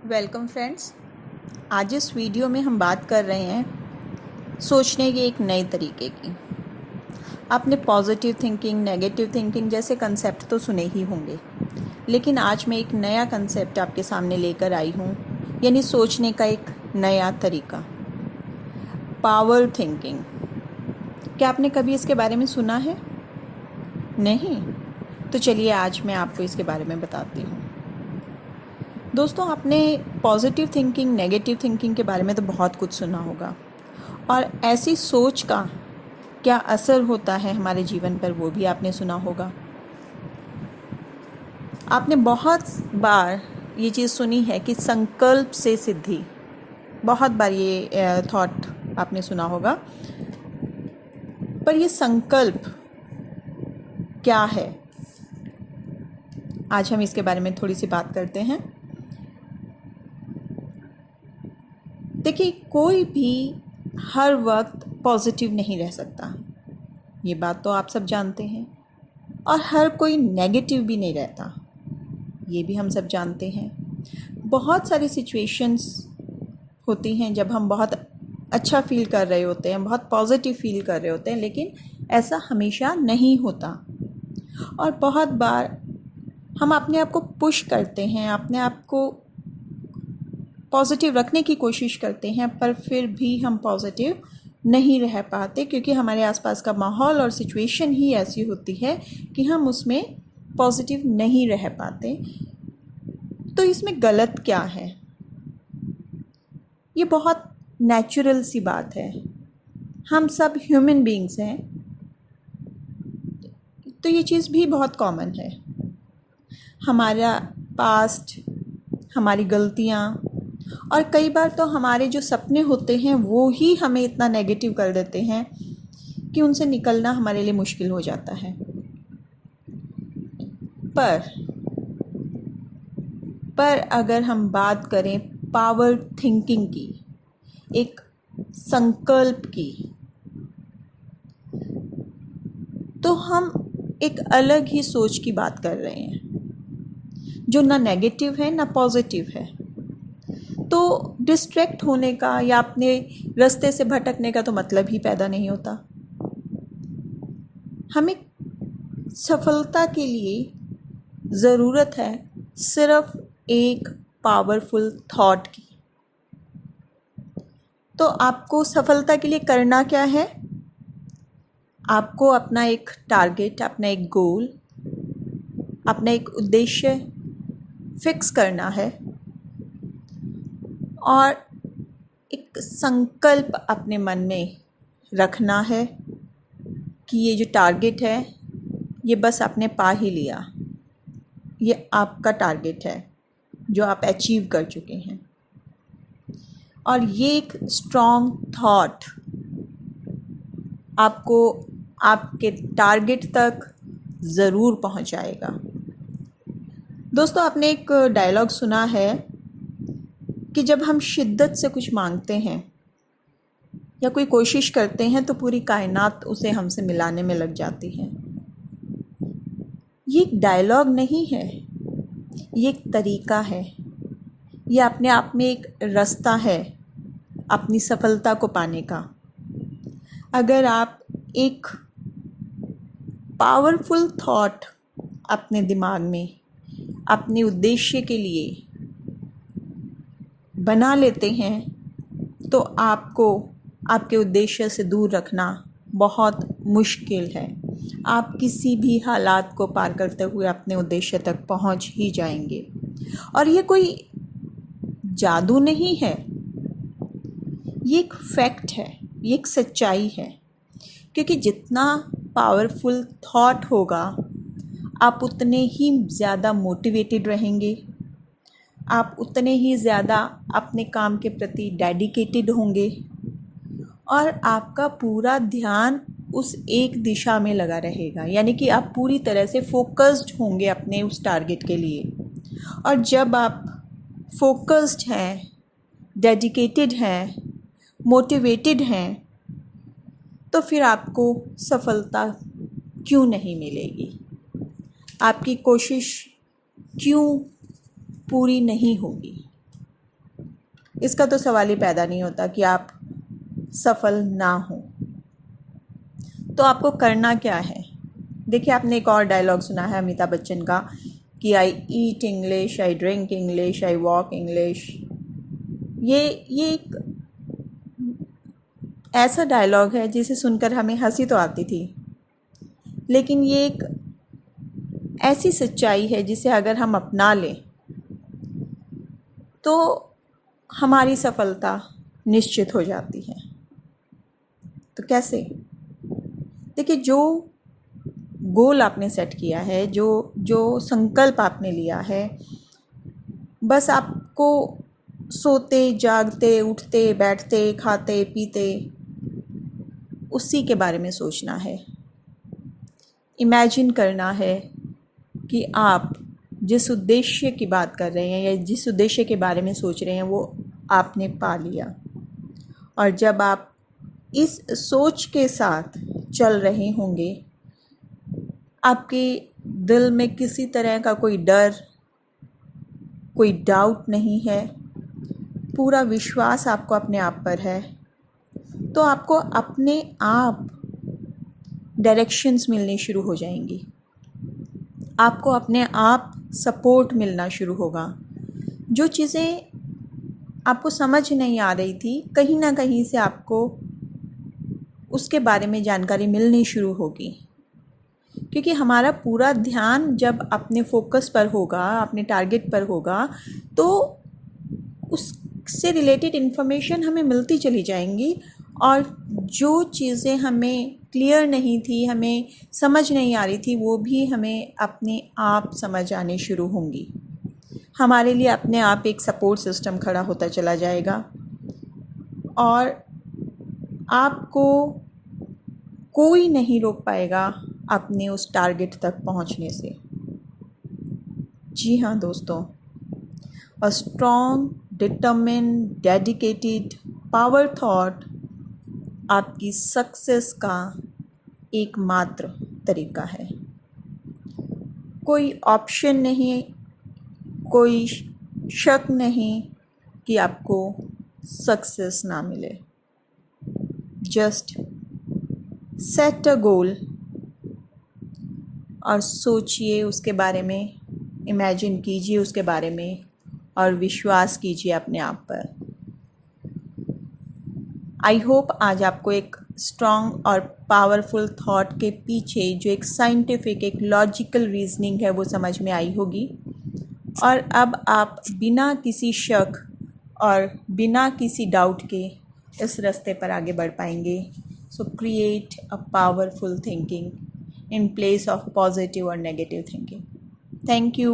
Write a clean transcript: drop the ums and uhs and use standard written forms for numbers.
Welcome friends. आज इस video में हम बात कर रहे हैं सोचने के एक नए तरीके की। आपने पॉजिटिव थिंकिंग, नेगेटिव थिंकिंग जैसे कंसेप्ट तो सुने ही होंगे, लेकिन आज मैं एक नया कंसेप्ट आपके सामने लेकर आई हूँ, यानी सोचने का एक नया तरीका, पावर थिंकिंग। क्या आपने कभी इसके बारे में सुना है? नहीं? तो चलिए आज मैं आपको इसके बारे में बताती हूँ। दोस्तों, आपने पॉजिटिव थिंकिंग, नेगेटिव थिंकिंग के बारे में तो बहुत कुछ सुना होगा, और ऐसी सोच का क्या असर होता है हमारे जीवन पर वो भी आपने सुना होगा। आपने बहुत बार ये चीज़ सुनी है कि संकल्प से सिद्धि, बहुत बार ये थॉट आपने सुना होगा। पर ये संकल्प क्या है, आज हम इसके बारे में थोड़ी सी बात करते हैं। देखिए, कोई भी हर वक्त पॉजिटिव नहीं रह सकता, ये बात तो आप सब जानते हैं, और हर कोई नेगेटिव भी नहीं रहता, ये भी हम सब जानते हैं। बहुत सारी सिचुएशंस होती हैं जब हम बहुत अच्छा फील कर रहे होते हैं, बहुत पॉजिटिव फील कर रहे होते हैं, लेकिन ऐसा हमेशा नहीं होता। और बहुत बार हम अपने आप को पुश करते हैं, अपने आप को पॉजिटिव रखने की कोशिश करते हैं, पर फिर भी हम पॉजिटिव नहीं रह पाते, क्योंकि हमारे आसपास का माहौल और सिचुएशन ही ऐसी होती है कि हम उसमें पॉजिटिव नहीं रह पाते। तो इसमें गलत क्या है? ये बहुत नेचुरल सी बात है, हम सब ह्यूमन बीइंग्स हैं, तो ये चीज़ भी बहुत कॉमन है। हमारा पास्ट, हमारी गलतियाँ, और कई बार तो हमारे जो सपने होते हैं वो ही हमें इतना नेगेटिव कर देते हैं कि उनसे निकलना हमारे लिए मुश्किल हो जाता है। पर अगर हम बात करें पावर थिंकिंग की, एक संकल्प की, तो हम एक अलग ही सोच की बात कर रहे हैं, जो ना नेगेटिव है ना पॉजिटिव है। तो डिस्ट्रैक्ट होने का या अपने रास्ते से भटकने का तो मतलब ही पैदा नहीं होता। हमें सफलता के लिए ज़रूरत है सिर्फ एक पावरफुल थॉट की। तो आपको सफलता के लिए करना क्या है? आपको अपना एक टारगेट, अपना एक गोल, अपना एक उद्देश्य फिक्स करना है, और एक संकल्प अपने मन में रखना है कि ये जो टारगेट है ये बस आपने पा ही लिया, ये आपका टारगेट है जो आप अचीव कर चुके हैं। और ये एक स्ट्रॉन्ग थॉट आपको आपके टारगेट तक ज़रूर पहुंचाएगा। दोस्तों, आपने एक डायलॉग सुना है कि जब हम शिद्दत से कुछ मांगते हैं या कोई कोशिश करते हैं तो पूरी कायनात उसे हमसे मिलाने में लग जाती है। ये एक डायलॉग नहीं है, ये एक तरीका है, ये अपने आप में एक रास्ता है अपनी सफलता को पाने का। अगर आप एक पावरफुल थॉट अपने दिमाग में अपने उद्देश्य के लिए बना लेते हैं तो आपको आपके उद्देश्य से दूर रखना बहुत मुश्किल है। आप किसी भी हालात को पार करते हुए अपने उद्देश्य तक पहुंच ही जाएंगे। और ये कोई जादू नहीं है, ये एक फैक्ट है, ये एक सच्चाई है। क्योंकि जितना पावरफुल थॉट होगा, आप उतने ही ज़्यादा मोटिवेटेड रहेंगे, आप उतने ही ज़्यादा अपने काम के प्रति डेडिकेटेड होंगे, और आपका पूरा ध्यान उस एक दिशा में लगा रहेगा, यानी कि आप पूरी तरह से फोकस्ड होंगे अपने उस टारगेट के लिए। और जब आप फोकस्ड हैं, डेडिकेटेड हैं, मोटिवेटेड हैं, तो फिर आपको सफलता क्यों नहीं मिलेगी? आपकी कोशिश क्यों पूरी नहीं होगी? इसका तो सवाल ही पैदा नहीं होता कि आप सफल ना हो। तो आपको करना क्या है? देखिए, आपने एक और डायलॉग सुना है अमिताभ बच्चन का कि I eat English, I drink English, I walk English. ये एक ऐसा डायलॉग है जिसे सुनकर हमें हंसी तो आती थी, लेकिन ये एक ऐसी सच्चाई है जिसे अगर हम अपना लें तो हमारी सफलता निश्चित हो जाती है। तो कैसे? देखिए, जो गोल आपने सेट किया है, जो संकल्प आपने लिया है, बस आपको सोते जागते उठते बैठते खाते पीते उसी के बारे में सोचना है। इमेजिन करना है कि आप जिस उद्देश्य की बात कर रहे हैं या जिस उद्देश्य के बारे में सोच रहे हैं वो आपने पा लिया। और जब आप इस सोच के साथ चल रहे होंगे, आपके दिल में किसी तरह का कोई डर, कोई डाउट नहीं है, पूरा विश्वास आपको अपने आप पर है, तो आपको अपने आप डायरेक्शंस मिलनी शुरू हो जाएंगी। आपको अपने आप सपोर्ट मिलना शुरू होगा। जो चीज़ें आपको समझ नहीं आ रही थी, कहीं ना कहीं से आपको उसके बारे में जानकारी मिलनी शुरू होगी, क्योंकि हमारा पूरा ध्यान जब अपने फोकस पर होगा, अपने टारगेट पर होगा, तो उससे रिलेटेड इन्फॉर्मेशन हमें मिलती चली जाएंगी और जो चीज़ें हमें क्लियर नहीं थी, हमें समझ नहीं आ रही थी, वो भी हमें अपने आप समझ आने शुरू होंगी। हमारे लिए अपने आप एक सपोर्ट सिस्टम खड़ा होता चला जाएगा और आपको कोई नहीं रोक पाएगा अपने उस टारगेट तक पहुंचने से। जी हाँ दोस्तों, a strong, determined, dedicated, power thought आपकी सक्सेस का एकमात्र तरीका है। कोई ऑप्शन नहीं, कोई शक नहीं कि आपको सक्सेस ना मिले। जस्ट सेट अ गोल और सोचिए उसके बारे में, इमेजिन कीजिए उसके बारे में और विश्वास कीजिए अपने आप पर। आई होप आज आपको एक स्ट्रॉन्ग और पावरफुल थॉट के पीछे जो एक साइंटिफिक, एक लॉजिकल रीजनिंग है वो समझ में आई होगी और अब आप बिना किसी शक और बिना किसी डाउट के इस रास्ते पर आगे बढ़ पाएंगे। सो create a powerful thinking in place of positive or negative thinking. Thank you.